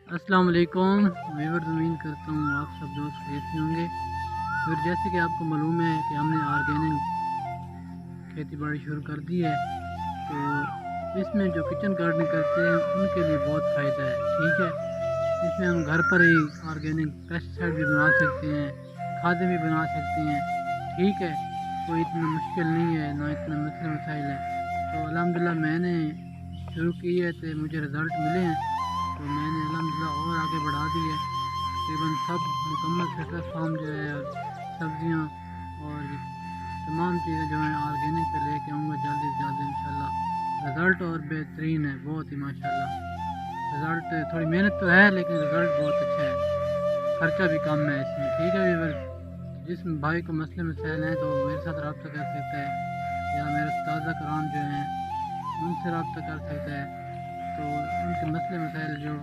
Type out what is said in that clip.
अस्सलाम वालेकुम व्यूअर्स, उम्मीद करता हूँ आप सब दोस्त खैरियत से होंगे। फिर जैसे कि आपको मालूम है कि हमने ऑर्गेनिक खेती बाड़ी शुरू कर दी है, तो इसमें जो किचन गार्डनिंग करते हैं उनके लिए बहुत फ़ायदा है। ठीक है, इसमें हम घर पर ही ऑर्गेनिक पेस्टिसाइड भी बना सकते हैं, खादें भी बना सकते हैं। ठीक है, कोई इतना मुश्किल नहीं है, ना इतना मसले मसाइल है। तो अल्हम्दुलिल्लाह मैंने शुरू की है तो मुझे रिज़ल्ट मिले हैं, तो मैंने अल्हम्दुलिल्लाह और आगे बढ़ा दी है। तकरीबन सब मुकम्मल सिट्रस फार्म जो है और सब्जियाँ और ये तमाम चीज़ें जो हैं ऑर्गेनिक पे लेके आऊँगा जल्दी से जल्द इंशाल्लाह। रिज़ल्ट और बेहतरीन है, बहुत ही माशाल्लाह। रिज़ल्ट थोड़ी मेहनत तो है लेकिन रिज़ल्ट बहुत अच्छा है, खर्चा भी कम है इसमें। ठीक है व्यूअर्स, जिस भाई को मसले मसाइल हैं तो मेरे साथ रब्ता कर सकता है, या मेरे उस्ताद कराम जो हैं उनसे रब्ता कर सकता है। तो उनके मसले मसाइल जो